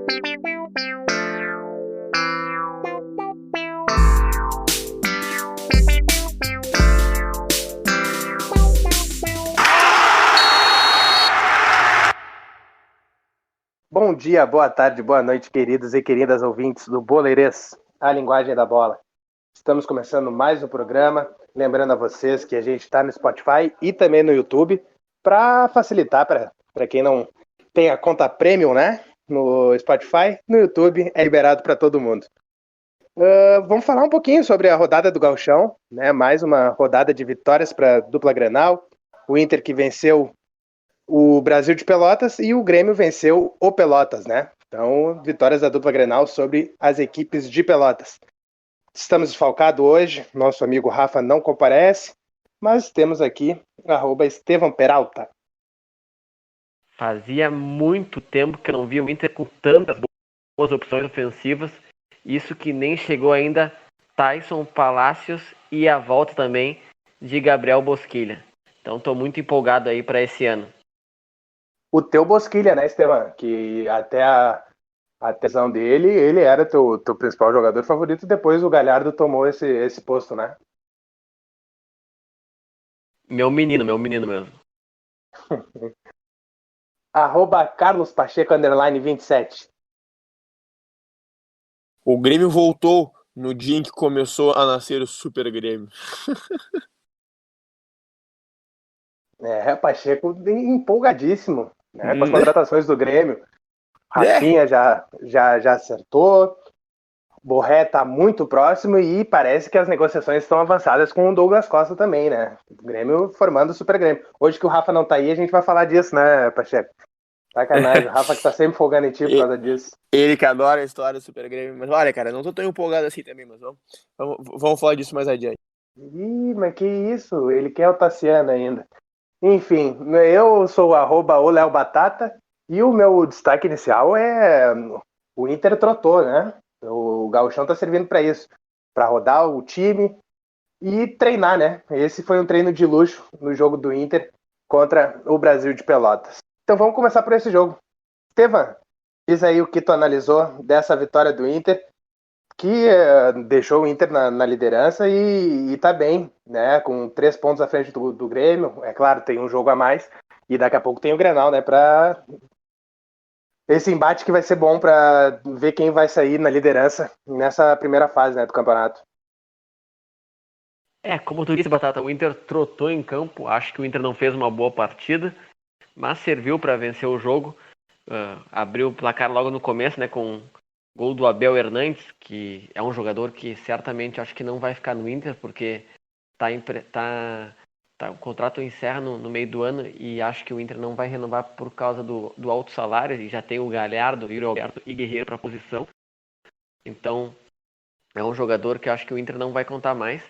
Bom dia, boa tarde, boa noite, queridos e queridas ouvintes do Boleirês, a linguagem da bola. Estamos começando mais um programa, lembrando a vocês que a gente está no Spotify e também no YouTube, para facilitar para quem não tem a conta premium, né? No Spotify, no YouTube é liberado para todo mundo. Vamos falar um pouquinho sobre a rodada do Gauchão, né? Mais uma rodada de vitórias para a dupla Grenal. O Inter que venceu o Brasil de Pelotas e o Grêmio venceu o Pelotas, né? Então, vitórias da dupla Grenal sobre as equipes de Pelotas. Estamos desfalcados hoje, nosso amigo Rafa não comparece, mas temos aqui @Estevão Peralta. Fazia muito tempo que eu não via o Inter com tantas boas opções ofensivas. Isso que nem chegou ainda Tyson Palacios e a volta também de Gabriel Bosquilha. Então estou muito empolgado aí para esse ano. O teu Bosquilha, né, Estevão? Que até a tesão dele, ele era teu principal jogador favorito, depois o Galhardo tomou esse posto, né? Meu menino mesmo. @Carlos Pacheco _27. O Grêmio voltou no dia em que começou a nascer o Super Grêmio. Pacheco empolgadíssimo, né, com as contratações do Grêmio. Rafinha já acertou. Borré tá muito próximo e parece que as negociações estão avançadas com o Douglas Costa também, né? O Grêmio formando o Super Grêmio. Hoje que o Rafa não tá aí, a gente vai falar disso, né, Pacheco? Sacanagem, o Rafa que tá sempre folgando em ti por causa disso. Ele que adora a história do Super Grêmio. Mas olha, cara, não tô tão empolgado assim também, mas vamos falar disso mais adiante. Ih, mas que isso? Ele quer o Tassiano ainda. Enfim, eu sou o Léo Batata e o meu destaque inicial é o Inter trotou, né? O Gauchão tá servindo para isso, para rodar o time e treinar, né? Esse foi um treino de luxo no jogo do Inter contra o Brasil de Pelotas. Então vamos começar por esse jogo. Estevam, diz aí o que tu analisou dessa vitória do Inter, que deixou o Inter na liderança e tá bem, né? Com 3 pontos à frente do Grêmio. É claro, tem um jogo a mais e daqui a pouco tem o Grenal, né? Para esse embate que vai ser bom para ver quem vai sair na liderança nessa primeira fase, né, do campeonato. Como tu disse, Batata, o Inter trotou em campo. Acho que o Inter não fez uma boa partida, mas serviu para vencer o jogo. Abriu o placar logo no começo, né, com gol do Abel Hernandes, que é um jogador que certamente acho que não vai ficar no Inter, porque o contrato encerra no meio do ano e acho que o Inter não vai renovar por causa do alto salário, e já tem o Galhardo, Yuri Alberto e Guerreiro para a posição. Então é um jogador que eu acho que o Inter não vai contar mais,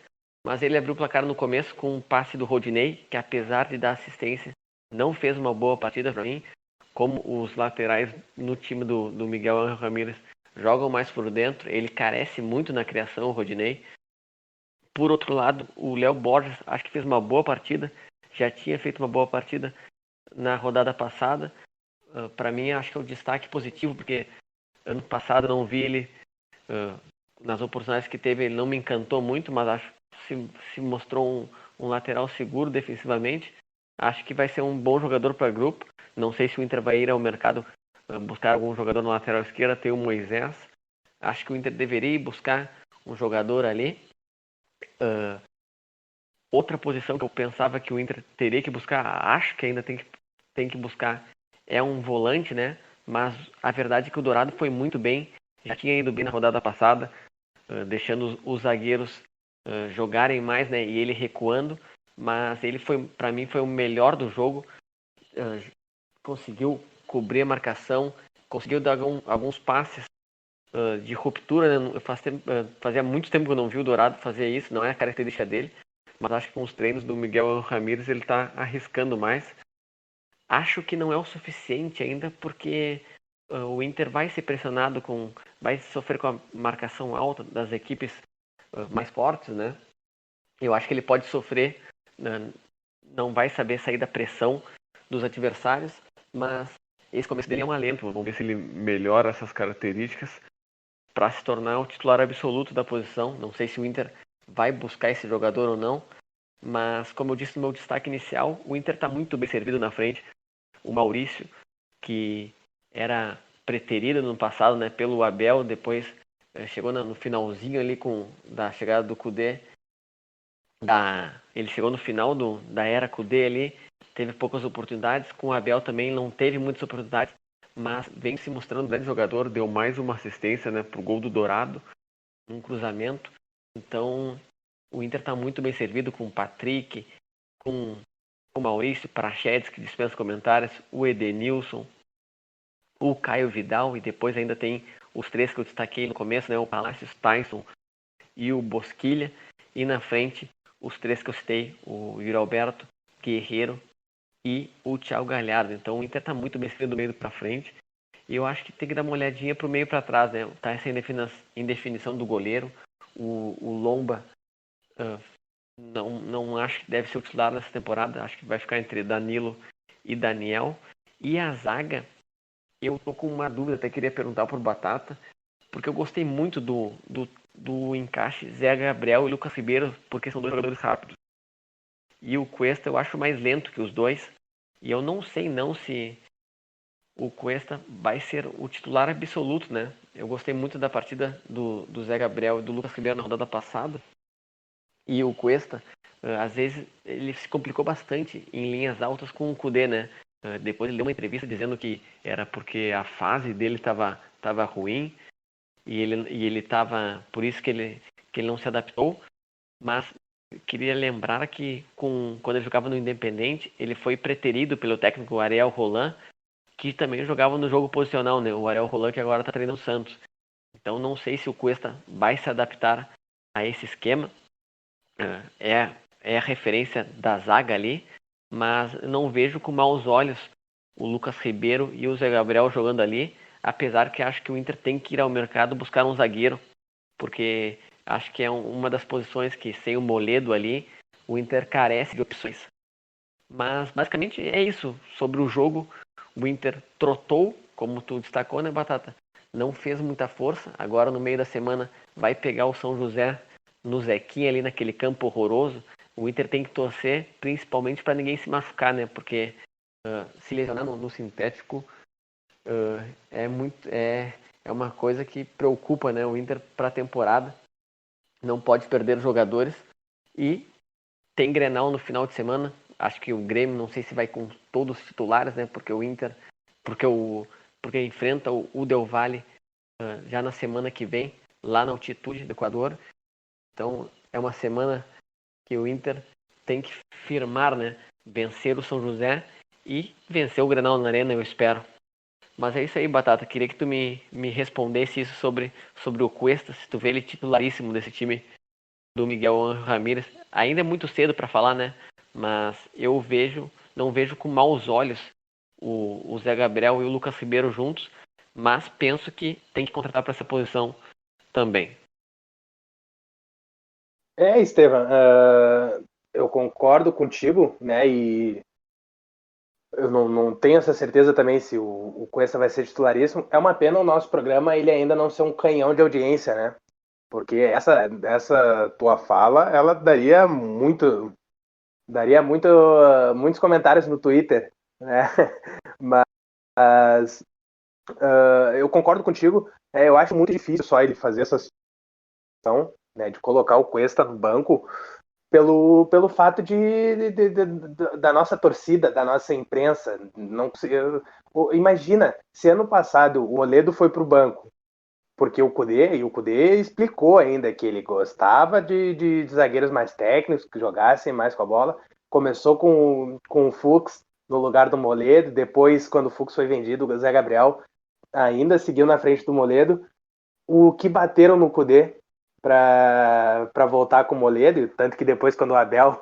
mas ele abriu o placar no começo com um passe do Rodinei, que apesar de dar assistência, não fez uma boa partida para mim. Como os laterais no time do Miguel Ángel Ramírez jogam mais por dentro, ele carece muito na criação, o Rodinei. Por outro lado, o Léo Borges acho que fez uma boa partida, já tinha feito uma boa partida na rodada passada. Para mim, acho que é um destaque positivo, porque ano passado não vi ele, nas oportunidades que teve, ele não me encantou muito, mas acho que se mostrou um lateral seguro defensivamente. Acho que vai ser um bom jogador para grupo. Não sei se o Inter vai ir ao mercado buscar algum jogador na lateral esquerda. Tem o Moisés. Acho que o Inter deveria buscar um jogador ali. Outra posição que eu pensava que o Inter teria que buscar, acho que ainda tem que buscar, é um volante, né? Mas a verdade é que o Dourado foi muito bem. Já tinha ido bem na rodada passada, deixando os zagueiros jogarem mais, né? E ele recuando. Mas ele para mim, foi o melhor do jogo. Conseguiu cobrir a marcação, conseguiu dar alguns passes de ruptura, né? Fazia muito tempo que eu não vi o Dourado fazer isso, não é a característica dele, mas acho que com os treinos do Miguel Ramírez ele está arriscando mais. Acho que não é o suficiente ainda, porque o Inter vai ser pressionado, vai sofrer com a marcação alta das equipes mais fortes, né? Eu acho que ele pode sofrer, não vai saber sair da pressão dos adversários, mas esse começo dele é um alento. Vamos ver se ele melhora essas características para se tornar o titular absoluto da posição. Não sei se o Inter vai buscar esse jogador ou não, mas como eu disse no meu destaque inicial, o Inter está muito bem servido na frente. O Maurício, que era preterido no passado, né, pelo Abel, depois chegou no finalzinho ali da chegada do Kudê. Ele chegou no final da era Kudê ali, teve poucas oportunidades. Com o Abel também não teve muitas oportunidades, mas vem se mostrando um grande jogador. Deu mais uma assistência, né, pro gol do Dourado, um cruzamento. Então o Inter está muito bem servido com o Patrick, com o Maurício, Prachedes, que dispensa comentários, o Edenilson, o Caio Vidal, e depois ainda tem os três que eu destaquei no começo, né, o Palácios, Tyson e o Bosquilha. E na frente, os três que eu citei, o Yuri Alberto, Guerreiro e o Thiago Galhardo. Então o Inter está muito bem servido do meio para frente. E eu acho que tem que dar uma olhadinha pro meio para trás, né? Tá essa indefinição do goleiro. O Lomba não acho que deve ser o titular nessa temporada. Acho que vai ficar entre Danilo e Daniel. E a zaga, eu tô com uma dúvida, até queria perguntar por Batata, porque eu gostei muito do encaixe Zé Gabriel e Lucas Ribeiro, porque são dois jogadores rápidos. E o Cuesta eu acho mais lento que os dois. E eu não sei não se o Cuesta vai ser o titular absoluto, né? Eu gostei muito da partida do Zé Gabriel e do Lucas Ribeiro na rodada passada. E o Cuesta, às vezes, ele se complicou bastante em linhas altas com o Kudê, né? Depois ele deu uma entrevista dizendo que era porque a fase dele estava ruim e ele estava... Por isso que ele não se adaptou. Mas queria lembrar que quando ele jogava no Independente, ele foi preterido pelo técnico Ariel Roland, que também jogava no jogo posicional, né? O Ariel Roland que agora está treinando o Santos. Então não sei se o Cuesta vai se adaptar a esse esquema. É a referência da zaga ali, mas não vejo com maus olhos o Lucas Ribeiro e o Zé Gabriel jogando ali, apesar que acho que o Inter tem que ir ao mercado buscar um zagueiro, porque acho que é uma das posições que, sem o Moledo ali, o Inter carece de opções. Mas basicamente é isso. Sobre o jogo, o Inter trotou, como tu destacou, né, Batata? Não fez muita força. Agora no meio da semana vai pegar o São José no Zequinha ali naquele campo horroroso. O Inter tem que torcer, principalmente para ninguém se machucar, né? Porque se lesionar no sintético é uma coisa que preocupa, né? O Inter para a temporada não pode perder jogadores e tem Grenal no final de semana. Acho que o Grêmio, não sei se vai com todos os titulares, né? Porque o Inter, porque enfrenta o Del Valle já na semana que vem, lá na altitude do Equador. Então é uma semana que o Inter tem que firmar, né? Vencer o São José e vencer o Grenal na Arena, eu espero. Mas é isso aí, Batata. Queria que tu me respondesse isso sobre o Cuesta, se tu vê ele titularíssimo desse time do Miguel Ramírez. Ainda é muito cedo para falar, né? Mas eu não vejo com maus olhos o Zé Gabriel e o Lucas Ribeiro juntos, mas penso que tem que contratar para essa posição também. Estevam, eu concordo contigo, né? E eu não tenho essa certeza também se o Cuesta vai ser titularíssimo. É uma pena o nosso programa ele ainda não ser um canhão de audiência, né? Porque essa tua fala, ela muitos comentários no Twitter, né? Mas eu concordo contigo. Eu acho muito difícil só ele fazer essa situação, né, de colocar o Cuesta no banco pelo fato da nossa torcida, da nossa imprensa. Não, imagina se ano passado o Moledo foi para o banco, porque o Kudê explicou ainda que ele gostava de zagueiros mais técnicos, que jogassem mais com a bola. Começou com o Fux no lugar do Moledo, depois, quando o Fux foi vendido, o Zé Gabriel ainda seguiu na frente do Moledo. O que bateram no Kudê para voltar com o Moledo, tanto que depois, quando o Abel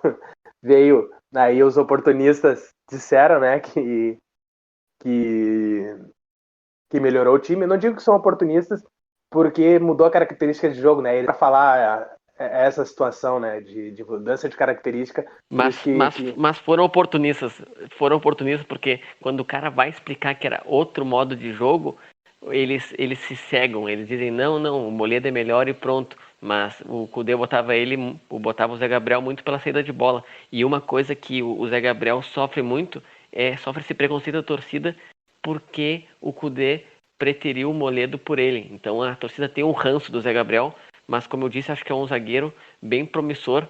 veio, aí os oportunistas disseram, né, que melhorou o time. Eu não digo que são oportunistas, porque mudou a característica de jogo, né? Ele para falar essa situação, né, de mudança de característica. Por Mas, isso mas, que mas foram oportunistas. Foram oportunistas porque quando o cara vai explicar que era outro modo de jogo, eles se cegam. Eles dizem, não, o Moledo é melhor e pronto. Mas o Kudê botava o Zé Gabriel muito pela saída de bola. E uma coisa que o Zé Gabriel sofre muito sofre esse preconceito da torcida porque o Kudê preteriu o Moledo por ele. Então a torcida tem um ranço do Zé Gabriel, mas como eu disse, acho que é um zagueiro bem promissor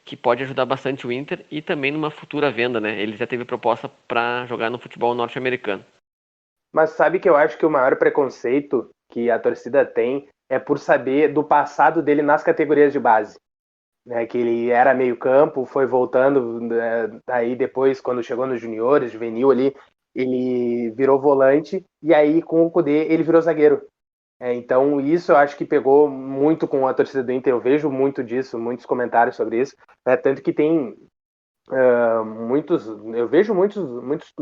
que pode ajudar bastante o Inter e também numa futura venda, né? Ele já teve proposta para jogar no futebol norte-americano. Mas sabe que eu acho que o maior preconceito que a torcida tem é por saber do passado dele nas categorias de base. Né, que ele era meio campo, foi voltando, né, aí depois, quando chegou nos juniores, juvenil ali, ele virou volante, e aí com o Kudê ele virou zagueiro. Então isso eu acho que pegou muito com a torcida do Inter, eu vejo muito disso, muitos comentários sobre isso, né, tanto que tem eu vejo muitos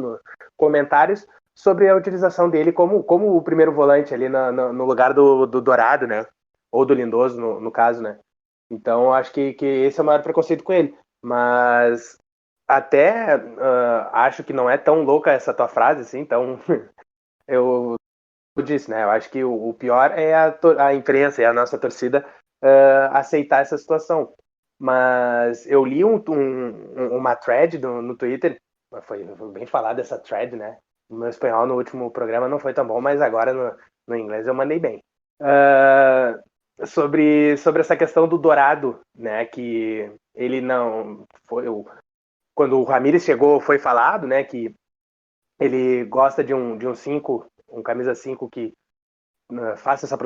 comentários sobre a utilização dele como o primeiro volante ali no lugar do Dourado, né? Ou do Lindoso, no caso, né? Então, acho que esse é o maior preconceito com ele. Mas até acho que não é tão louca essa tua frase, assim, então eu disse, né? Eu acho que o pior é a imprensa e a nossa torcida aceitar essa situação. Mas eu li uma thread no Twitter, foi bem falada essa thread, né? O meu espanhol no último programa não foi tão bom, mas agora no inglês eu mandei bem. Sobre essa questão do Dourado, né? Que ele não foi. Quando o Ramires chegou, foi falado, né? Que ele gosta de um 5, um camisa 5 que faça essa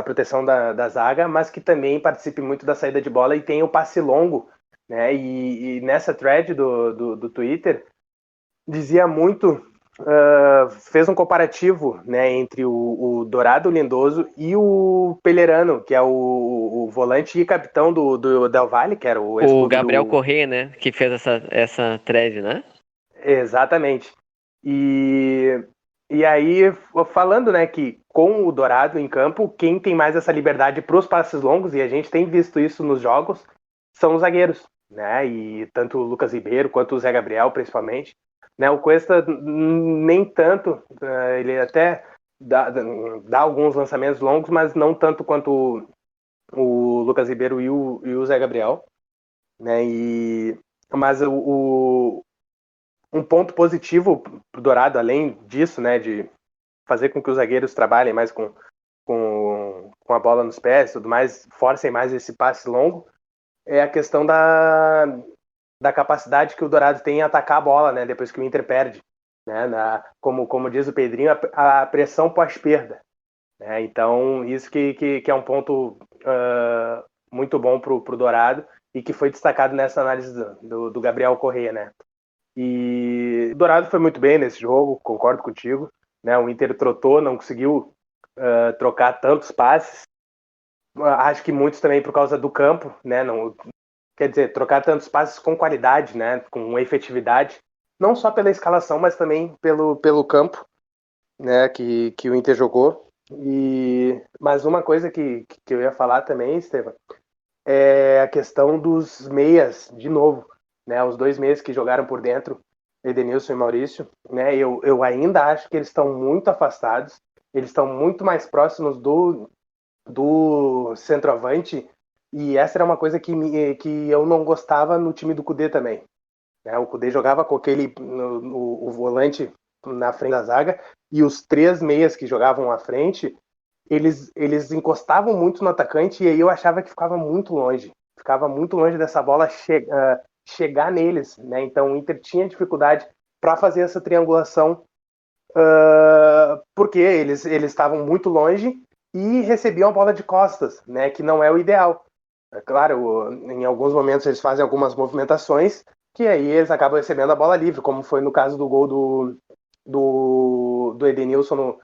proteção da zaga, mas que também participe muito da saída de bola e tenha o passe longo, né? E nessa thread do Twitter dizia muito, fez um comparativo, né, entre o Dourado Lindoso e o Pellerano, que é o volante e capitão do Del Valle, que era o O ex-clube Gabriel do... Corrêa, né? Que fez essa thread, né? Exatamente. E aí, falando, né, que com o Dourado em campo, quem tem mais essa liberdade para os passes longos, e a gente tem visto isso nos jogos, são os zagueiros, né? E tanto o Lucas Ribeiro quanto o Zé Gabriel, principalmente. Né, o Cuesta nem tanto, ele até dá alguns lançamentos longos, mas não tanto quanto o Lucas Ribeiro e o Zé Gabriel. Né? Mas um ponto positivo pro Dourado, além disso, né, de fazer com que os zagueiros trabalhem mais com a bola nos pés e tudo mais, forcem mais esse passe longo, é a questão da capacidade que o Dourado tem em atacar a bola, né, depois que o Inter perde. Né, como diz o Pedrinho, a pressão pós-perda. Né, então, isso que é um ponto muito bom pro Dourado e que foi destacado nessa análise do Gabriel Correia, né. E o Dourado foi muito bem nesse jogo, concordo contigo. Né? O Inter trotou, não conseguiu trocar tantos passes. Acho que muitos também por causa do campo, né? Não, quer dizer, trocar tantos passes com qualidade, né? Com efetividade, não só pela escalação, mas também pelo campo, né? Que o Inter jogou. Mas uma coisa que eu ia falar também, Estevam, é a questão dos meias, de novo. Né, os dois meias que jogaram por dentro, Edenilson e Maurício, né, eu ainda acho que eles estão muito afastados, eles estão muito mais próximos do centroavante, e essa era uma coisa que eu não gostava no time do Kudê também. Né, o Kudê jogava com o volante na frente da zaga, e os três meias que jogavam à frente, eles encostavam muito no atacante, e aí eu achava que ficava muito longe dessa bola chegar neles, né? Então o Inter tinha dificuldade para fazer essa triangulação porque eles estavam muito longe e recebiam a bola de costas, né? Que não é o ideal. É claro, em alguns momentos eles fazem algumas movimentações que aí eles acabam recebendo a bola livre, como foi no caso do gol do Edenilson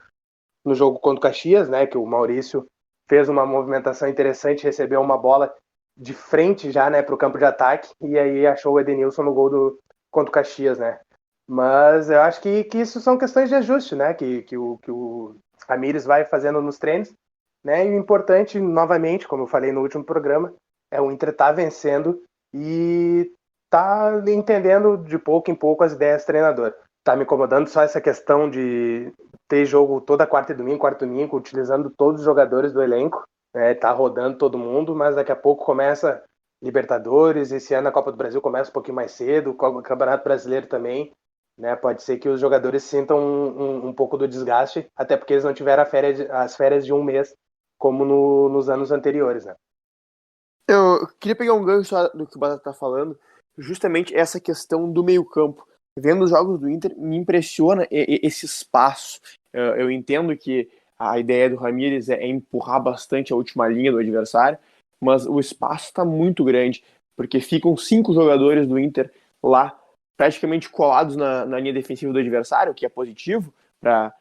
no jogo contra o Caxias, né? Que o Maurício fez uma movimentação interessante, recebeu uma bola de frente já, né, para o campo de ataque, e aí achou o Edenilson no gol contra o Caxias, né. Mas eu acho que isso são questões de ajuste, né, que o Ramires vai fazendo nos treinos, né, e o importante, novamente, como eu falei no último programa, o Inter tá vencendo e tá entendendo de pouco em pouco as ideias do treinador. Tá me incomodando só essa questão de ter jogo toda quarta e domingo, utilizando todos os jogadores do elenco, né? Tá rodando todo mundo, mas daqui a pouco começa Libertadores, esse ano a Copa do Brasil começa um pouquinho mais cedo, o Campeonato Brasileiro também, né? Pode ser que os jogadores sintam um pouco do desgaste, até porque eles não tiveram as férias de um mês, como nos anos anteriores, né? Eu queria pegar um gancho só do que o Batata tá falando, justamente essa questão do meio-campo. Vendo os jogos do Inter, me impressiona esse espaço. Eu entendo que a ideia do Ramires é empurrar bastante a última linha do adversário, mas o espaço está muito grande, porque ficam 5 jogadores do Inter lá, praticamente colados na linha defensiva do adversário, o que é positivo para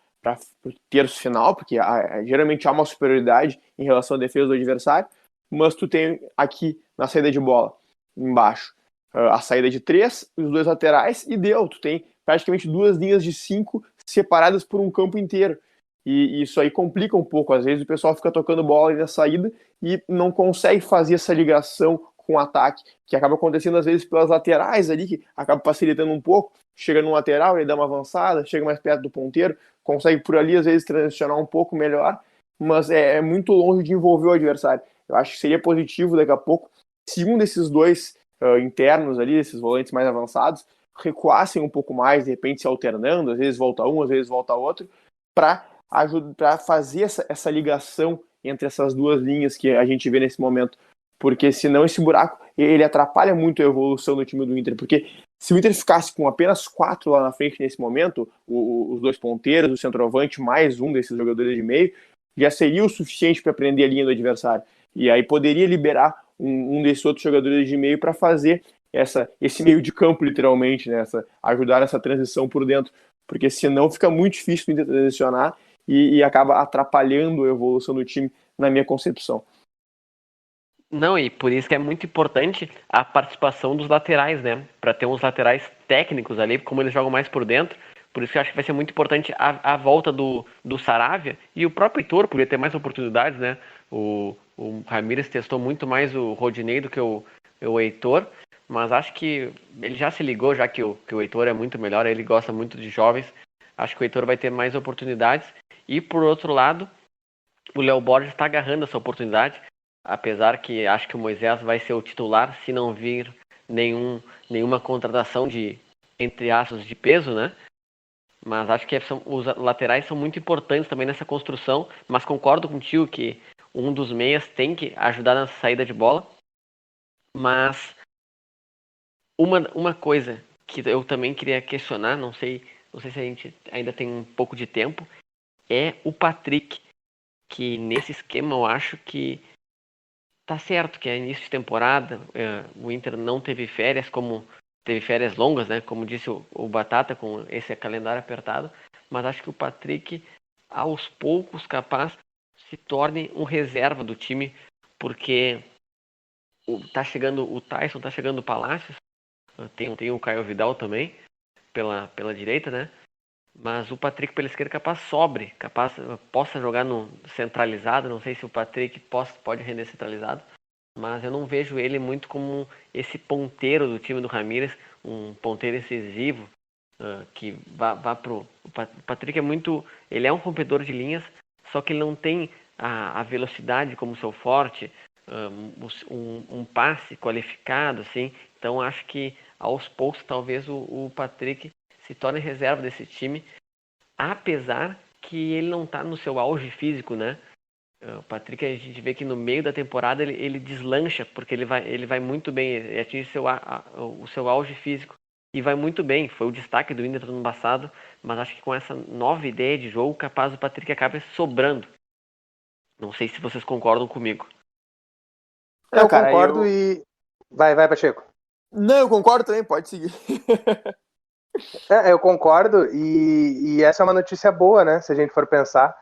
o terço final, porque geralmente há uma superioridade em relação à defesa do adversário, mas tu tem aqui na saída de bola, embaixo, a saída de 3, os 2 laterais, e deu. Tu tem praticamente 2 linhas de 5 separadas por um campo inteiro. E isso aí complica um pouco. Às vezes o pessoal fica tocando bola aí na saída e não consegue fazer essa ligação com o ataque, que acaba acontecendo às vezes pelas laterais ali, que acaba facilitando um pouco. Chega no lateral, ele dá uma avançada, chega mais perto do ponteiro, consegue por ali às vezes transicionar um pouco melhor, mas é muito longe de envolver o adversário. Eu acho que seria positivo daqui a pouco se um desses dois internos ali, esses volantes mais avançados, recuassem um pouco mais, de repente se alternando, às vezes volta um, às vezes volta outro, para fazer essa ligação entre essas duas linhas que a gente vê nesse momento. Porque senão esse buraco ele atrapalha muito a evolução do time do Inter. Porque se o Inter ficasse com apenas 4 lá na frente nesse momento, os 2 ponteiros, o centroavante, mais um desses jogadores de meio, já seria o suficiente para prender a linha do adversário. E aí poderia liberar um desses outros jogadores de meio para fazer esse meio de campo, literalmente, né? Ajudar essa transição por dentro. Porque senão fica muito difícil de transicionar e acaba atrapalhando a evolução do time, na minha concepção. Não, e por isso que é muito importante a participação dos laterais, né? Para ter uns laterais técnicos ali, como eles jogam mais por dentro. Por isso que eu acho que vai ser muito importante a volta do Saravia e o próprio Heitor poderia ter mais oportunidades, né? O Ramires testou muito mais o Rodinei do que o Heitor, mas acho que ele já se ligou, já que o Heitor é muito melhor, ele gosta muito de jovens. Acho que o Heitor vai ter mais oportunidades. E por outro lado, o Léo Borges está agarrando essa oportunidade, apesar que acho que o Moisés vai ser o titular se não vir nenhuma contratação de, entre aspas, de peso, né? Mas acho que os laterais são muito importantes também nessa construção, mas concordo contigo que um dos meias tem que ajudar na saída de bola. Mas uma coisa que eu também queria questionar, não sei se a gente ainda tem um pouco de tempo, é o Patrick, que nesse esquema eu acho que tá certo que é início de temporada, o Inter não teve férias, como teve férias longas, né? Como disse o Batata, com esse calendário apertado, mas acho que o Patrick, aos poucos, capaz, se torne um reserva do time, porque tá chegando o Tyson, tá chegando o Palácios, tem o Caio Vidal também, pela direita, né? Mas o Patrick pela esquerda capaz possa jogar no centralizado. Não sei se o Patrick pode render centralizado, mas eu não vejo ele muito como esse ponteiro do time do Ramires, um ponteiro incisivo que vá pro. O Patrick ele é um rompedor de linhas, só que ele não tem a velocidade como seu forte, um passe qualificado, assim. Então acho que aos poucos talvez o Patrick se torne reserva desse time, apesar que ele não está no seu auge físico, né? O Patrick, a gente vê que no meio da temporada ele deslancha, porque ele vai muito bem, ele atinge o seu auge físico e vai muito bem. Foi o destaque do Inter no ano passado, mas acho que com essa nova ideia de jogo, capaz o Patrick acaba sobrando. Não sei se vocês concordam comigo. Eu concordo e... Vai, Pacheco. Não, eu concordo também, pode seguir. Eu concordo e essa é uma notícia boa, né? Se a gente for pensar,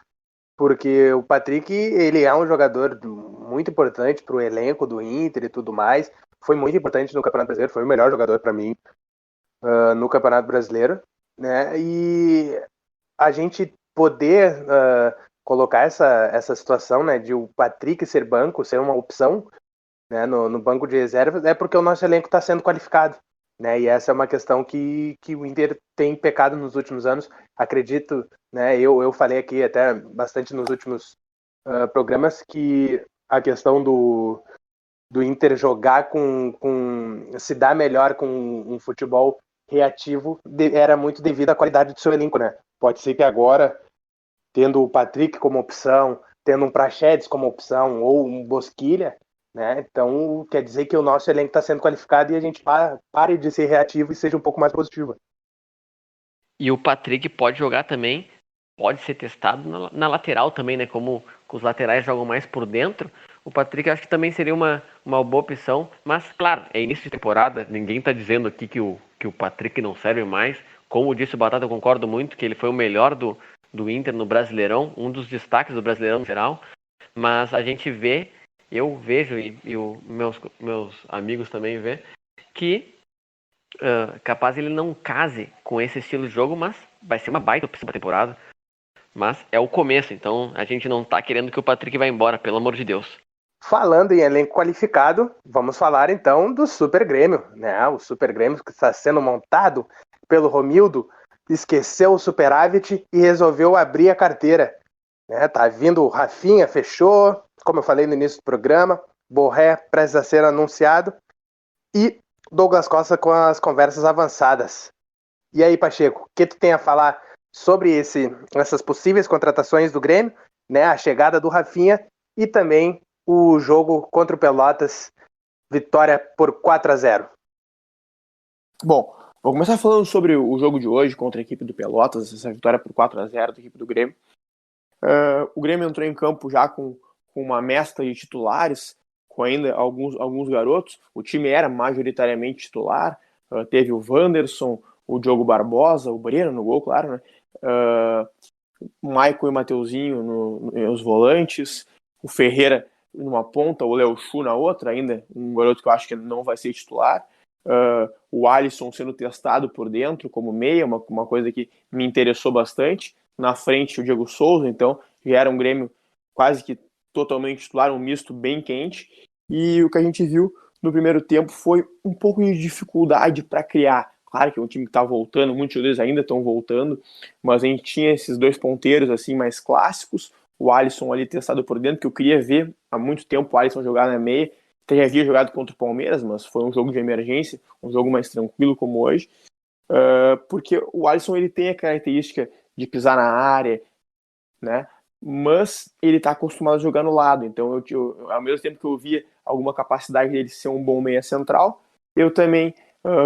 porque o Patrick, ele é um jogador muito importante para o elenco do Inter e tudo mais. Foi muito importante no Campeonato Brasileiro, foi o melhor jogador para mim no Campeonato Brasileiro, né? E a gente poder colocar essa situação, né, de o Patrick ser banco, ser uma opção, né, no banco de reservas, é porque o nosso elenco está sendo qualificado. Né, e essa é uma questão que o Inter tem pecado nos últimos anos. Acredito, né, eu falei aqui até bastante nos últimos programas que a questão do Inter jogar se dar melhor com um futebol reativo era muito devido à qualidade do seu elenco, né? Pode ser que agora, tendo o Patrick como opção, tendo um Praxedes como opção ou um Bosquilha, né? Então quer dizer que o nosso elenco está sendo qualificado e a gente pare de ser reativo e seja um pouco mais positivo. E o Patrick pode jogar também, pode ser testado na lateral também, né? Como os laterais jogam mais por dentro, o Patrick acho que também seria uma boa opção. Mas, claro, é início de temporada, ninguém está dizendo aqui que o Patrick não serve mais. Como disse o Batata, eu concordo muito que ele foi o melhor do Inter no Brasileirão, um dos destaques do Brasileirão no geral. Mas a gente vê, eu vejo e meus amigos também vê, que capaz ele não case com esse estilo de jogo, mas vai ser uma baita opção pra temporada. Mas é o começo, então a gente não tá querendo que o Patrick vá embora, pelo amor de Deus. Falando em elenco qualificado, vamos falar então do Super Grêmio, né? O Super Grêmio que está sendo montado pelo Romildo, esqueceu o superávit e resolveu abrir a carteira. Né? Tá vindo o Rafinha, fechou, como eu falei no início do programa, Borré prestes a ser anunciado e Douglas Costa com as conversas avançadas. E aí, Pacheco, o que tu tem a falar sobre essas possíveis contratações do Grêmio, né? A chegada do Rafinha e também o jogo contra o Pelotas, vitória por 4-0. Bom, vou começar falando sobre o jogo de hoje contra a equipe do Pelotas, essa vitória por 4-0 da equipe do Grêmio. O Grêmio entrou em campo já com uma mescla de titulares, com ainda alguns garotos. O time era majoritariamente titular, teve o Wanderson, o Diogo Barbosa, o Breno no gol, claro, né? O Maicon e o Mateuzinho nos volantes, o Ferreira numa ponta, o Léo Chu na outra, ainda um garoto que eu acho que não vai ser titular. O Alisson sendo testado por dentro como meia, uma coisa que me interessou bastante. Na frente o Diego Souza, então já era um Grêmio quase que totalmente titular, um misto bem quente. E o que a gente viu no primeiro tempo foi um pouco de dificuldade para criar. Claro que é um time que está voltando, muitos deles ainda estão voltando, mas a gente tinha esses dois ponteiros assim mais clássicos, o Alisson ali testado por dentro, que eu queria ver há muito tempo o Alisson jogar na meia. Até já havia jogado contra o Palmeiras, mas foi um jogo de emergência, um jogo mais tranquilo como hoje, porque o Alisson ele tem a característica de pisar na área, né? Mas ele está acostumado a jogar no lado, então ao mesmo tempo que eu via alguma capacidade dele ser um bom meia central, eu também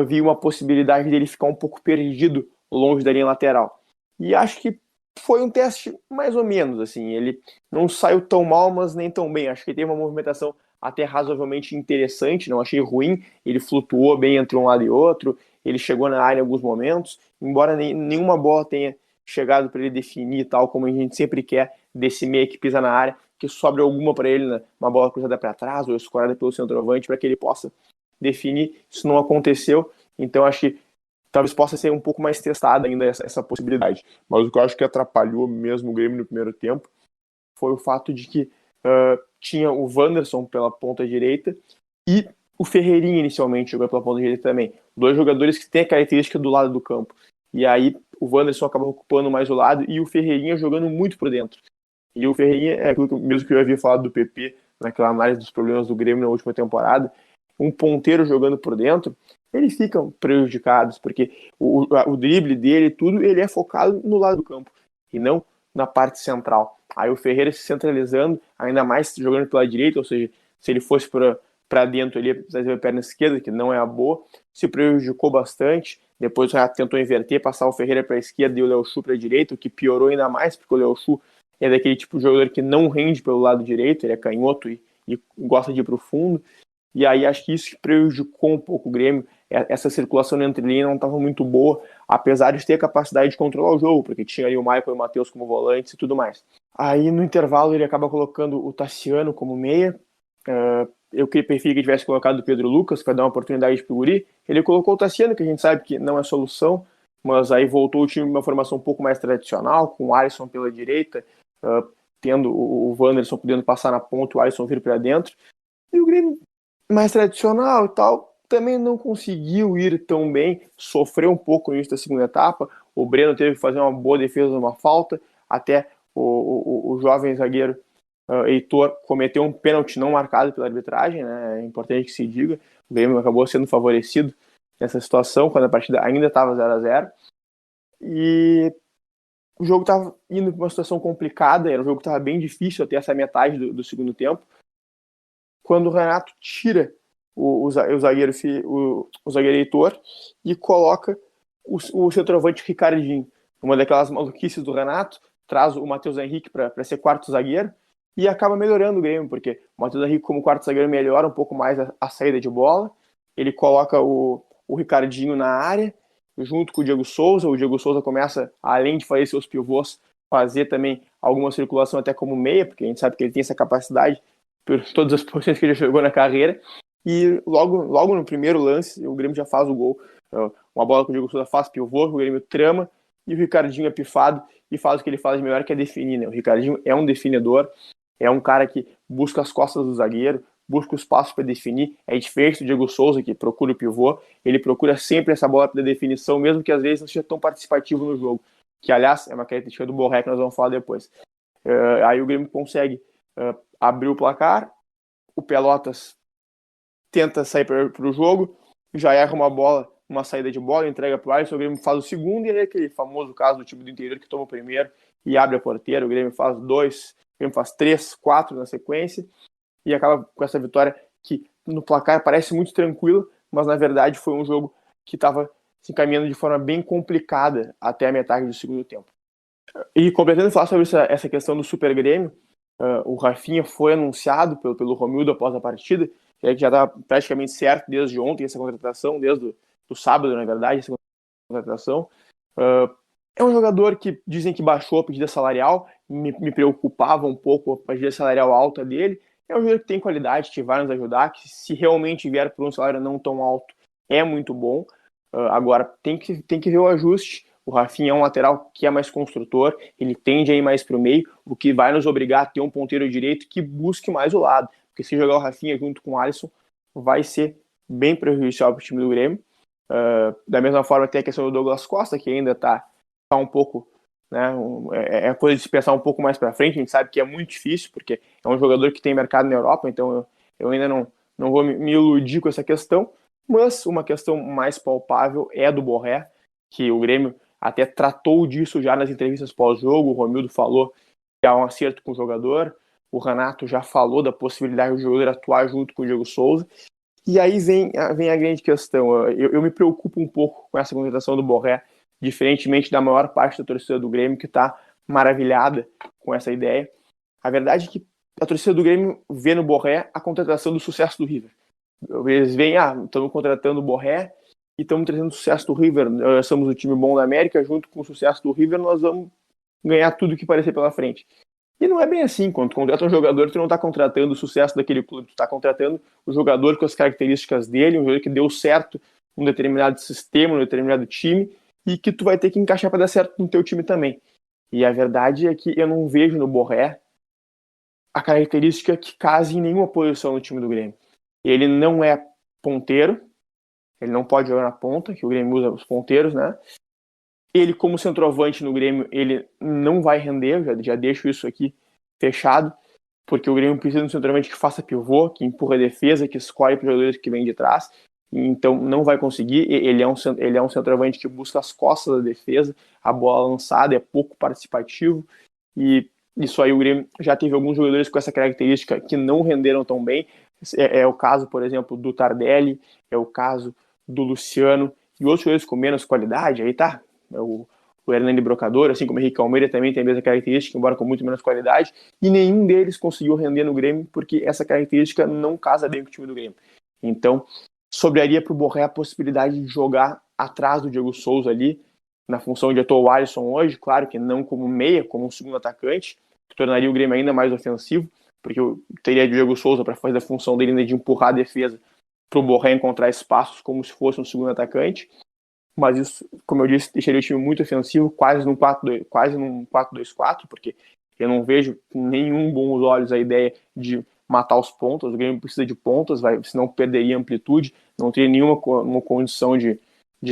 vi uma possibilidade dele ficar um pouco perdido longe da linha lateral. E acho que foi um teste mais ou menos, assim, ele não saiu tão mal, mas nem tão bem. Acho que teve uma movimentação até razoavelmente interessante, não achei ruim, ele flutuou bem entre um lado e outro, ele chegou na área em alguns momentos, embora nenhuma bola tenha chegado para ele definir, tal como a gente sempre quer, desse meia que pisa na área, que sobre alguma para ele, né, uma bola cruzada para trás ou escorada pelo centroavante para que ele possa definir. Isso não aconteceu, então acho que talvez possa ser um pouco mais testada ainda essa possibilidade. Mas o que eu acho que atrapalhou mesmo o Grêmio no primeiro tempo foi o fato de que tinha o Wanderson pela ponta direita e o Ferreirinha inicialmente jogou pela ponta direita também. Dois jogadores que têm a característica do lado do campo. E aí o Wanderson acaba ocupando mais o lado e o Ferreirinha jogando muito por dentro. E o Ferreirinha é aquilo mesmo que eu havia falado do PP naquela análise dos problemas do Grêmio na última temporada. Um ponteiro jogando por dentro, eles ficam prejudicados, porque o drible dele, tudo, ele é focado no lado do campo e não na parte central. Aí o Ferreira se centralizando, ainda mais jogando pela direita, ou seja, se ele fosse para dentro, ele ia precisar ter a perna esquerda, que não é a boa, se prejudicou bastante. Depois já tentou inverter, passar o Ferreira para a esquerda e o Léo Chu para a direita, o que piorou ainda mais, porque o Léo Chu é daquele tipo de jogador que não rende pelo lado direito, ele é canhoto e gosta de ir para o fundo. E aí acho que isso prejudicou um pouco o Grêmio. Essa circulação entre linhas não estava muito boa, apesar de ter a capacidade de controlar o jogo, porque tinha ali o Maicon e o Matheus como volantes e tudo mais. Aí no intervalo ele acaba colocando o Tassiano como meia. Eu preferia que tivesse colocado o Pedro Lucas para dar uma oportunidade para o Guri. Ele colocou o Tassiano, que a gente sabe que não é solução, mas aí voltou o time de uma formação um pouco mais tradicional, com o Alisson pela direita, tendo o Wanderson podendo passar na ponta, o Alisson vir para dentro. E o Grêmio mais tradicional e tal, também não conseguiu ir tão bem, sofreu um pouco no início da segunda etapa. O Breno teve que fazer uma boa defesa numa falta, até o jovem zagueiro Heitor cometeu um pênalti não marcado pela arbitragem, né? É importante que se diga. O Grêmio acabou sendo favorecido nessa situação, quando a partida ainda estava 0-0. E o jogo estava indo para uma situação complicada, era um jogo que estava bem difícil até essa metade do segundo tempo, quando o Renato tira o zagueiro Heitor e coloca o centroavante Ricardinho. Uma daquelas maluquices do Renato, traz o Matheus Henrique para ser quarto zagueiro e acaba melhorando o Grêmio, porque o Matheus Henrique, como quarto zagueiro, melhora um pouco mais a saída de bola. Ele coloca o Ricardinho na área, junto com o Diego Souza. O Diego Souza começa, além de fazer seus pivôs, fazer também alguma circulação até como meia, porque a gente sabe que ele tem essa capacidade por todas as posições que ele já jogou na carreira. E logo no primeiro lance, o Grêmio já faz o gol. Uma bola que o Diego Souza faz pivô, o Grêmio trama, e o Ricardinho é pifado e faz o que ele faz de melhor, que é definir, né? O Ricardinho é um definidor, é um cara que busca as costas do zagueiro, busca o espaço para definir. É diferente do Diego Souza, que procura o pivô. Ele procura sempre essa bola para definição, mesmo que às vezes não seja tão participativo no jogo, que aliás é uma característica do Borré, que nós vamos falar depois. Aí o Grêmio consegue abrir o placar, o Pelotas tenta sair para o jogo, já erra uma saída de bola, entrega para o Alisson, o Grêmio faz o segundo, e aí aquele famoso caso do time do interior que toma o primeiro e abre a porteira. O Grêmio faz 2, o Grêmio faz 3, 4 na sequência, e acaba com essa vitória que no placar parece muito tranquilo, mas na verdade foi um jogo que estava se encaminhando de forma bem complicada até a metade do segundo tempo. E completando falar sobre essa questão do Super Grêmio, o Rafinha foi anunciado pelo Romildo após a partida, que já estava praticamente certo desde ontem essa contratação, desde o sábado, na verdade, essa contratação. É um jogador que dizem que baixou a pedida salarial, me preocupava um pouco a pedida salarial alta dele. É um jogador que tem qualidade, que vai nos ajudar, que se realmente vier por um salário não tão alto, é muito bom. Agora, tem que ver o ajuste. O Rafinha é um lateral que é mais construtor, ele tende a ir mais para o meio, o que vai nos obrigar a ter um ponteiro direito que busque mais o lado. Porque se jogar o Rafinha junto com o Alisson, vai ser bem prejudicial para o time do Grêmio. Da mesma forma, tem a questão do Douglas Costa, que ainda está um pouco, né, é coisa de se pensar um pouco mais para frente. A gente sabe que é muito difícil, porque é um jogador que tem mercado na Europa, então eu ainda não vou me iludir com essa questão. Mas uma questão mais palpável é a do Borré, que o Grêmio até tratou disso já nas entrevistas pós-jogo. O Romildo falou que há um acerto com o jogador, o Renato já falou da possibilidade do jogador atuar junto com o Diego Souza. E aí vem a grande questão. Eu me preocupo um pouco com essa contratação do Borré, diferentemente da maior parte da torcida do Grêmio, que está maravilhada com essa ideia. A verdade é que a torcida do Grêmio vê no Borré a contratação do sucesso do River. Eles veem, estamos contratando o Borré e estamos trazendo o sucesso do River. Nós somos o time bom da América, junto com o sucesso do River, nós vamos ganhar tudo que parecer pela frente. E não é bem assim. Quando tu contrata um jogador, tu não está contratando o sucesso daquele clube, tu está contratando o jogador com as características dele, um jogador que deu certo num determinado sistema, num determinado time, e que tu vai ter que encaixar para dar certo no teu time também. E a verdade é que eu não vejo no Borré a característica que case em nenhuma posição no time do Grêmio. Ele não é ponteiro, ele não pode jogar na ponta, que o Grêmio usa os ponteiros, né? Ele, como centroavante no Grêmio, ele não vai render, já deixo isso aqui fechado, porque o Grêmio precisa de um centroavante que faça pivô, que empurra a defesa, que escolhe para os jogadores que vêm de trás, então não vai conseguir. Ele é um centroavante que busca as costas da defesa, a bola lançada, é pouco participativo, e isso aí o Grêmio já teve alguns jogadores com essa característica que não renderam tão bem. É o caso, por exemplo, do Tardelli, é o caso do Luciano, e outros jogadores com menos qualidade, aí tá, o Hernani Brocador, assim como o Henrique Almeida também tem a mesma característica, embora com muito menos qualidade, e nenhum deles conseguiu render no Grêmio, porque essa característica não casa bem com o time do Grêmio. Então, sobraria para o Borré a possibilidade de jogar atrás do Diego Souza ali, na função de atuar o Alisson hoje, claro que não como meia, como um segundo atacante, que tornaria o Grêmio ainda mais ofensivo, porque eu teria o Diego Souza para fazer a função dele de empurrar a defesa para o Borré encontrar espaços como se fosse um segundo atacante. Mas isso, como eu disse, deixaria o time muito ofensivo, quase num 4-2-4, porque eu não vejo com nenhum bons olhos a ideia de matar os pontas. O Grêmio precisa de pontas, senão perderia amplitude, não teria nenhuma uma condição de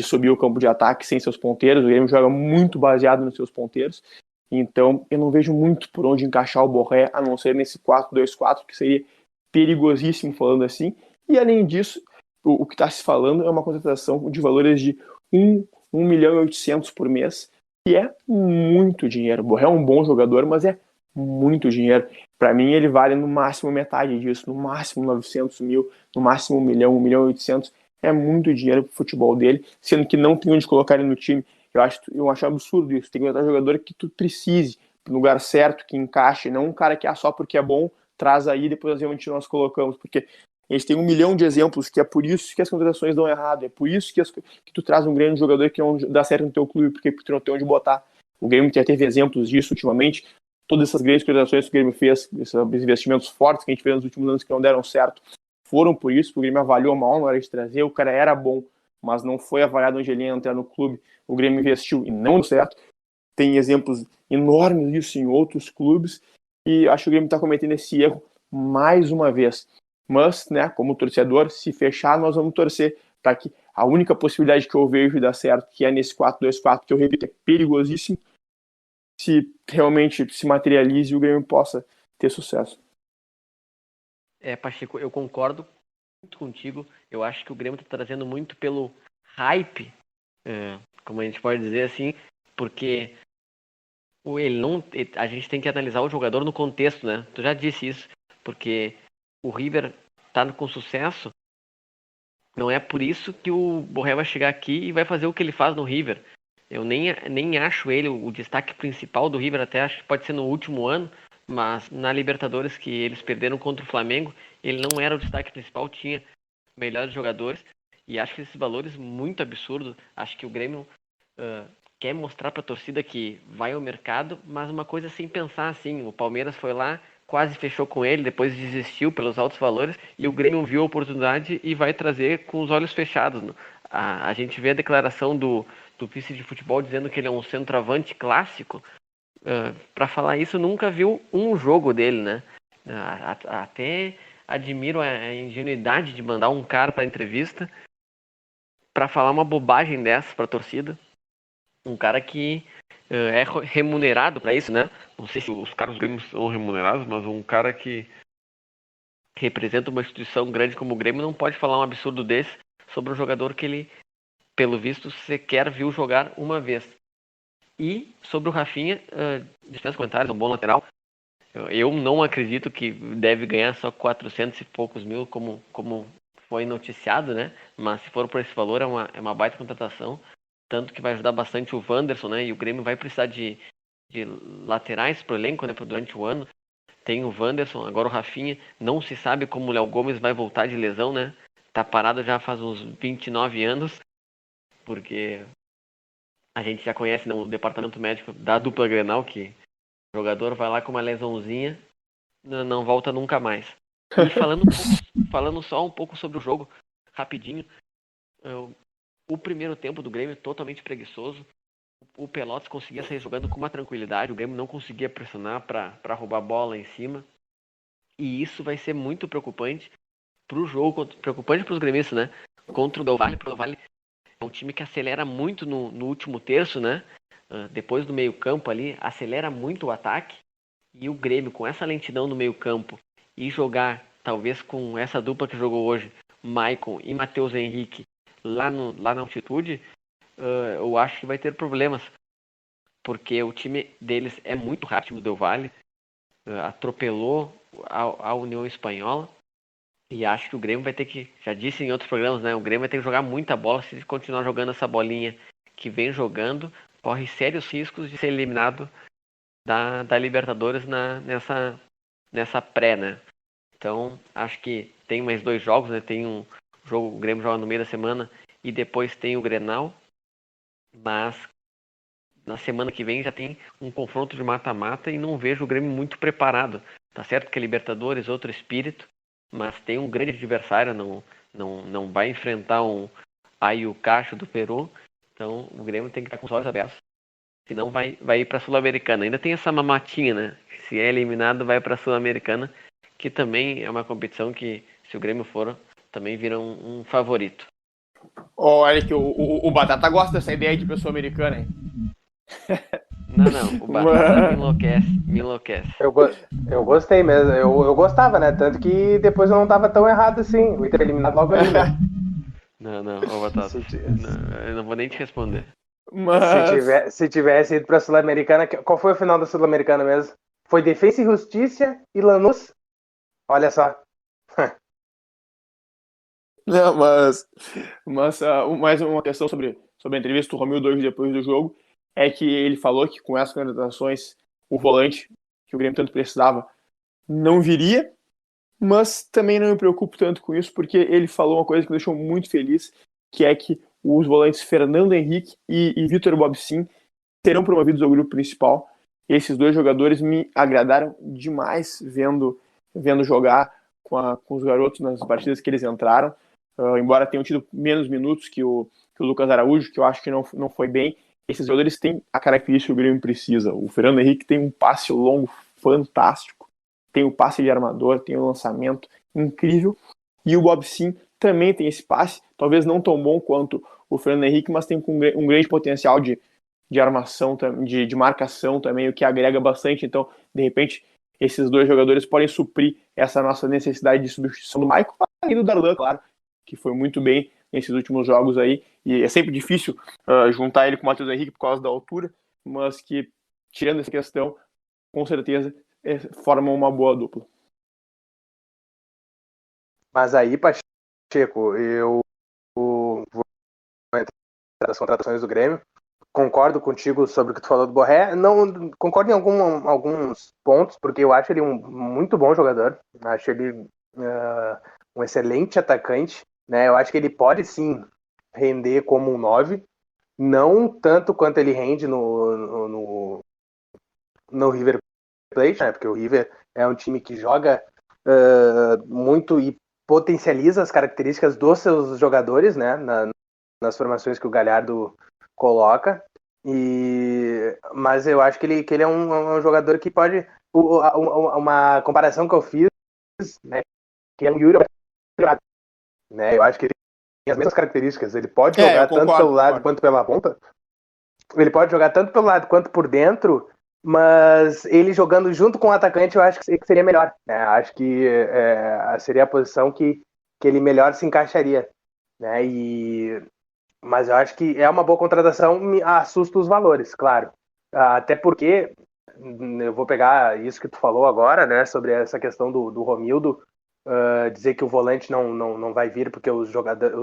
subir o campo de ataque sem seus ponteiros. O Grêmio joga muito baseado nos seus ponteiros. Então, eu não vejo muito por onde encaixar o Borré, a não ser nesse 4-2-4, que seria perigosíssimo falando assim. E, além disso, o que está se falando é uma contratação de valores de 1.800.000 por mês, que é muito dinheiro. O Borré é um bom jogador, mas é muito dinheiro. Para mim, ele vale no máximo metade disso, no máximo 900.000, no máximo 1 milhão, 1.800.000. É muito dinheiro pro futebol dele, sendo que não tem onde colocar ele no time. Eu acho absurdo isso. Tem que botar jogador que tu precise, no lugar certo, que encaixe, não um cara que só porque é bom, traz aí, depois nós colocamos. Porque a gente tem 1 milhão de exemplos, que é por isso que as contratações dão errado, é por isso que tu traz um grande jogador que não dá certo no teu clube, porque tu não tem onde botar. O Grêmio já teve exemplos disso ultimamente. Todas essas grandes contratações que o Grêmio fez, esses investimentos fortes que a gente fez nos últimos anos que não deram certo, foram por isso. O Grêmio avaliou mal na hora de trazer, o cara era bom, mas não foi avaliado onde ele ia entrar no clube. O Grêmio investiu e não deu certo. Tem exemplos enormes disso em outros clubes, e acho que o Grêmio está cometendo esse erro mais uma vez. Mas, né, como torcedor, se fechar, nós vamos torcer para que a única possibilidade que eu vejo de dar certo, que é nesse 4-2-4, que eu repito, é perigosíssimo, se realmente se materialize e o Grêmio possa ter sucesso. Pacheco, eu concordo muito contigo. Eu acho que o Grêmio está trazendo muito pelo hype, como a gente pode dizer assim, porque a gente tem que analisar o jogador no contexto, né? Tu já disse isso, porque o River tá com sucesso, não é por isso que o Borré vai chegar aqui e vai fazer o que ele faz no River. Eu nem acho ele o destaque principal do River, até acho que pode ser no último ano, mas na Libertadores, que eles perderam contra o Flamengo, ele não era o destaque principal, tinha melhores jogadores, e acho que esses valores muito absurdos. Acho que o Grêmio quer mostrar para a torcida que vai ao mercado, mas uma coisa sem pensar assim. O Palmeiras foi lá, quase fechou com ele, depois desistiu pelos altos valores, e o Grêmio viu a oportunidade e vai trazer com os olhos fechados. A gente vê a declaração do vice de futebol dizendo que ele é um centroavante clássico. Para falar isso, nunca viu um jogo dele, né? Até admiro a ingenuidade de mandar um cara para entrevista para falar uma bobagem dessa para a torcida. Um cara que é remunerado para isso, né? Não sei se os caras do Grêmio são remunerados, mas um cara que representa uma instituição grande como o Grêmio não pode falar um absurdo desse sobre um jogador que ele, pelo visto, sequer viu jogar uma vez. E sobre o Rafinha, dispensa comentários, um bom lateral. Eu não acredito que deve ganhar só 400 e poucos mil, como foi noticiado, né? Mas se for por esse valor, é uma baita contratação. Tanto que vai ajudar bastante o Wanderson, né? E o Grêmio vai precisar de laterais pro elenco, né? Durante o ano. Tem o Wanderson, agora o Rafinha. Não se sabe como o Léo Gomes vai voltar de lesão, né? Tá parado já faz uns 29 anos. Porque a gente já conhece, né, o departamento médico da dupla Grenal, que o jogador vai lá com uma lesãozinha, não volta nunca mais. E falando só um pouco sobre o jogo, rapidinho, o primeiro tempo do Grêmio totalmente preguiçoso. O Pelotas conseguia sair jogando com uma tranquilidade, o Grêmio não conseguia pressionar para roubar a bola em cima. E isso vai ser muito preocupante pro jogo, preocupante para os gremistas, né? Contra o Del Valle. O Del Valle é um time que acelera muito no último terço, né? Depois do meio-campo ali, acelera muito o ataque. E o Grêmio, com essa lentidão no meio-campo, e jogar, talvez com essa dupla que jogou hoje, Maicon e Matheus Henrique, lá na altitude, eu acho que vai ter problemas. Porque o time deles é muito rápido, o Del Valle. Atropelou a União Espanhola. E acho que o Grêmio vai ter que, já disse em outros programas, né? O Grêmio vai ter que jogar muita bola. Se continuar jogando essa bolinha que vem jogando, corre sérios riscos de ser eliminado da Libertadores nessa pré, né? Então, acho que tem mais 2 jogos, né? Tem um jogo, o Grêmio joga no meio da semana e depois tem o Grenal. Mas na semana que vem já tem um confronto de mata-mata e não vejo o Grêmio muito preparado. Tá certo que é Libertadores, outro espírito, mas tem um grande adversário, não vai enfrentar um Cacho do Peru, então o Grêmio tem que estar com os olhos abertos, senão vai ir para a Sul-Americana. Ainda tem essa mamatinha, né? Se é eliminado, vai para a Sul-Americana, que também é uma competição que, se o Grêmio for, também vira um favorito. Olha que o Batata gosta dessa ideia de pessoa americana, hein? Não, o Batata me enlouquece. Eu gostei mesmo. Eu gostava, né? Tanto que depois eu não tava tão errado assim. O Inter eliminado logo ali, né? Não, ô Batata, não, eu não vou nem te responder. Mas... Se tivesse ido pra Sul-Americana, qual foi o final da Sul-Americana mesmo? Foi Defensa e Justiça e Lanús. Olha só. Não, mas mais uma questão sobre a entrevista do Romildo hoje depois do jogo é que ele falou que com essas contratações o volante que o Grêmio tanto precisava não viria, mas também não me preocupo tanto com isso porque ele falou uma coisa que me deixou muito feliz, que é que os volantes Fernando Henrique e Vitor Bobsin serão promovidos ao grupo principal. Esses dois jogadores me agradaram demais vendo jogar com os garotos nas partidas que eles entraram. Embora tenham tido menos minutos que o Lucas Araújo, que eu acho que não foi bem, esses jogadores têm a característica que o Grêmio precisa. O Fernando Henrique tem um passe longo fantástico, tem o passe de armador, tem o lançamento incrível, e o Bob Sim também tem esse passe, talvez não tão bom quanto o Fernando Henrique, mas tem um grande potencial de armação, de marcação também, o que agrega bastante. Então, de repente, esses dois jogadores podem suprir essa nossa necessidade de substituição do Maicon e do Darlan, claro, que foi muito bem nesses últimos jogos aí, e é sempre difícil juntar ele com o Matheus Henrique por causa da altura, mas que, tirando essa questão, com certeza formam uma boa dupla. Mas aí, Pacheco, eu vou entrar nas contratações do Grêmio. Concordo contigo sobre o que tu falou do Borré. Não concordo em alguns pontos, porque eu acho ele um muito bom jogador. Acho ele um excelente atacante. Né? Eu acho que ele pode sim render como um 9, não tanto quanto ele rende no River Plate, né? Porque o River é um time que joga muito e potencializa as características dos seus jogadores, né? Nas formações que o Galhardo coloca. Mas eu acho que ele é um jogador que pode. Uma comparação que eu fiz, né? Que é um Yuri, né? Eu acho que ele tem as mesmas características. Ele pode jogar tanto pelo lado quanto pela ponta. Ele pode jogar tanto pelo lado quanto por dentro, mas ele jogando junto com o atacante eu acho que seria melhor. Né? Acho que seria a posição que ele melhor se encaixaria. Né? Mas eu acho que é uma boa contratação, me assusta os valores, claro. Até porque, eu vou pegar isso que tu falou agora, né, sobre essa questão do Romildo, dizer que o volante não vai vir porque os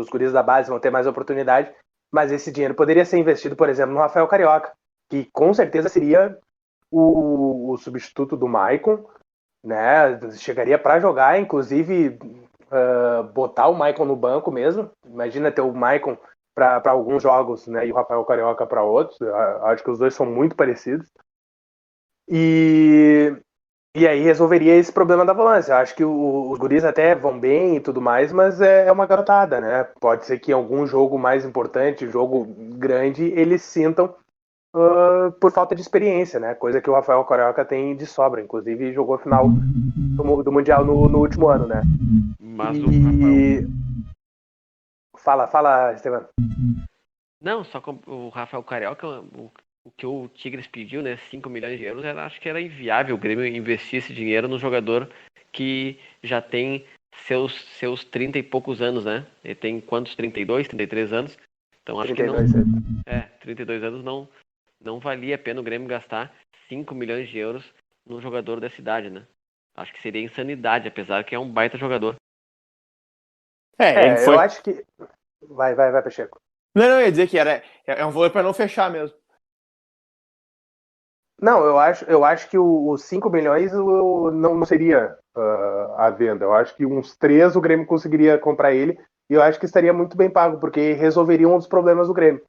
guris da base vão ter mais oportunidade, mas esse dinheiro poderia ser investido, por exemplo, no Rafael Carioca, que com certeza seria o substituto do Maicon, né, chegaria para jogar, inclusive botar o Maicon no banco mesmo. Imagina ter o Maicon para alguns jogos, né, e o Rafael Carioca para outros. Acho que os dois são muito parecidos. E aí resolveria esse problema da volância. Acho que os guris até vão bem e tudo mais, mas é uma garotada, né? Pode ser que em algum jogo mais importante, jogo grande, eles sintam por falta de experiência, né? Coisa que o Rafael Carioca tem de sobra. Inclusive jogou a final do Mundial no último ano, né? Mas o Rafael... Fala, Estevam. Não, só com o Rafael Carioca, o que o Tigres pediu, né, 5 milhões de euros, acho que era inviável o Grêmio investir esse dinheiro no jogador que já tem seus 30 e poucos anos, né? Ele tem quantos? 32, 33 anos? Então acho 32, que não... 32 anos não valia a pena o Grêmio gastar 5 milhões de euros num jogador dessa idade, né? Acho que seria insanidade, apesar que é um baita jogador. Eu acho que... Vai, Pacheco. Não, eu ia dizer que é um valor para não fechar mesmo. Não, eu acho que os 5 milhões não seria a venda. Eu acho que uns 3 o Grêmio conseguiria comprar ele e eu acho que estaria muito bem pago, porque resolveria um dos problemas do Grêmio.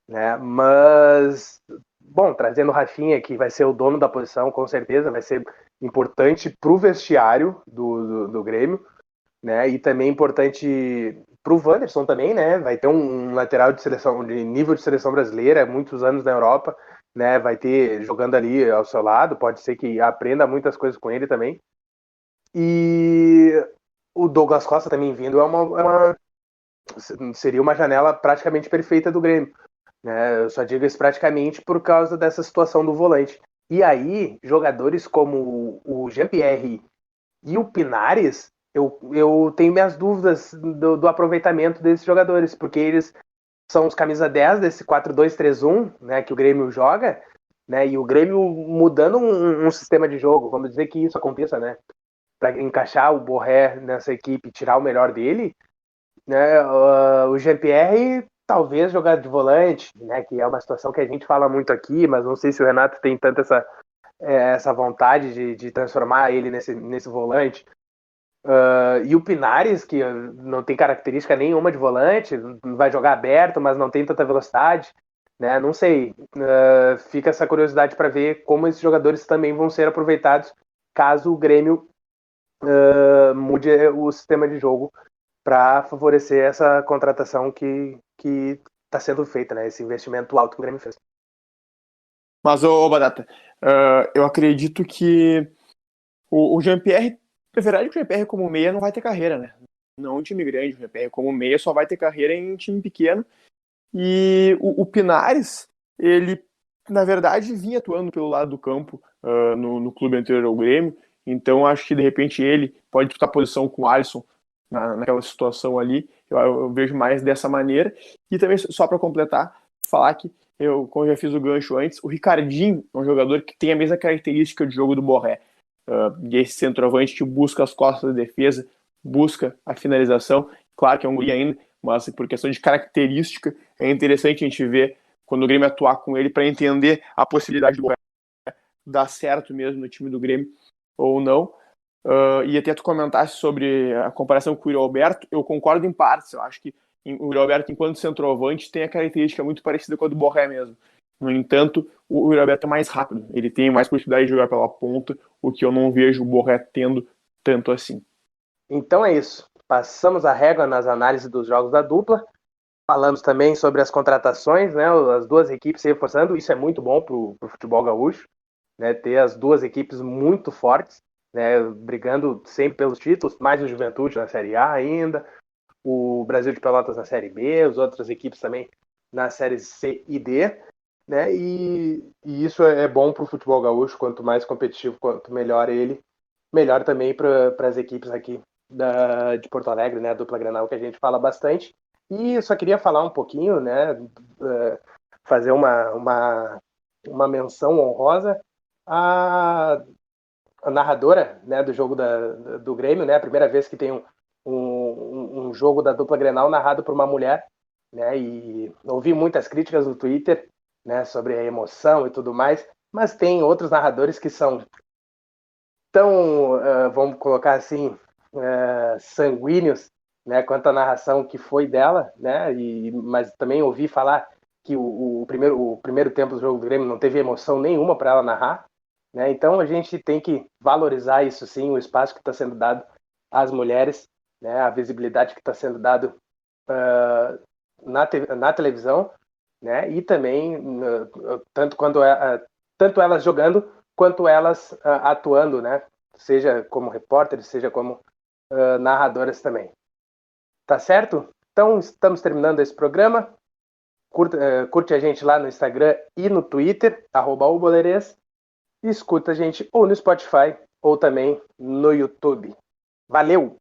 Né? Mas, bom, trazendo o Rafinha, que vai ser o dono da posição, com certeza, vai ser importante para o vestiário do Grêmio, né? E também importante para o Wanderson também, né? Vai ter um lateral de seleção, de nível de seleção brasileira, muitos anos na Europa, né? Vai ter jogando ali ao seu lado, pode ser que aprenda muitas coisas com ele também. E o Douglas Costa também vindo seria uma janela praticamente perfeita do Grêmio. Né? Eu só digo isso praticamente por causa dessa situação do volante. E aí, jogadores como o Jean-Pierre e o Pinares, eu tenho minhas dúvidas do aproveitamento desses jogadores, porque eles são os camisa 10 desse 4-2-3-1, né, que o Grêmio joga, né, e o Grêmio mudando um sistema de jogo, vamos dizer que isso aconteça, né, para encaixar o Borré nessa equipe, tirar o melhor dele, né, o Jean-Pierre talvez jogar de volante, né, que é uma situação que a gente fala muito aqui, mas não sei se o Renato tem tanto essa vontade de transformar ele nesse volante. E o Pinares, que não tem característica nenhuma de volante, vai jogar aberto, mas não tem tanta velocidade, né? Não sei. Fica essa curiosidade para ver como esses jogadores também vão ser aproveitados caso o Grêmio mude o sistema de jogo para favorecer essa contratação que está sendo feita, né? Esse investimento alto que o Grêmio fez. Mas, Batata, eu acredito que o Jean-Pierre, na verdade, o Jean-Pierre como meia não vai ter carreira, né? Não um time grande, o Jean-Pierre como meia só vai ter carreira em um time pequeno. E o Pinares, ele, na verdade, vinha atuando pelo lado do campo no clube anterior ao Grêmio. Então, acho que, de repente, ele pode disputar posição com o Alisson naquela situação ali. Eu vejo mais dessa maneira. E também, só para completar, falar que como eu já fiz o gancho antes, o Ricardinho é um jogador que tem a mesma característica de jogo do Borré. Esse centroavante que busca as costas da defesa, busca a finalização. Claro que é um guri ainda, mas por questão de característica, é interessante a gente ver quando o Grêmio atuar com ele para entender a possibilidade do dar certo mesmo no time do Grêmio ou não. E até tu comentasse sobre a comparação com o Yuri Alberto, eu concordo em partes. Eu acho que o Yuri Alberto, enquanto centroavante, tem a característica muito parecida com a do Borré mesmo. No entanto, o Yuri Alberto é mais rápido, ele tem mais possibilidade de jogar pela ponta, o que eu não vejo o Borré tendo tanto assim. Então é isso. Passamos a régua nas análises dos jogos da dupla. Falamos também sobre as contratações, né? As duas equipes se reforçando. Isso é muito bom para o futebol gaúcho, né? Ter as duas equipes muito fortes, né? Brigando sempre pelos títulos, mais o Juventude na Série A ainda, o Brasil de Pelotas na Série B, as outras equipes também na Série C e D, né? E isso é bom para o futebol gaúcho. Quanto mais competitivo, quanto melhor ele, melhor também para as equipes aqui de Porto Alegre, né? A dupla Grenal que a gente fala bastante. E eu só queria falar um pouquinho, né? Fazer uma menção honrosa à narradora, né, do jogo do Grêmio, né? A primeira vez que tem um jogo da dupla Grenal narrado por uma mulher, né? E ouvi muitas críticas no Twitter, né? Sobre a emoção e tudo mais, mas tem outros narradores que são tão, vamos colocar assim, sanguíneos, né, quanto a narração que foi dela, né, mas também ouvi falar que o primeiro tempo do jogo do Grêmio não teve emoção nenhuma para ela narrar, né, então a gente tem que valorizar isso sim, o espaço que está sendo dado às mulheres, né, a visibilidade que está sendo dado na televisão, né, e também tanto elas jogando quanto elas atuando, né, seja como repórteres, seja como narradoras também. Tá certo? Então, estamos terminando esse programa. Curte a gente lá no Instagram e no Twitter, @obolerês. E escuta a gente ou no Spotify ou também no YouTube. Valeu!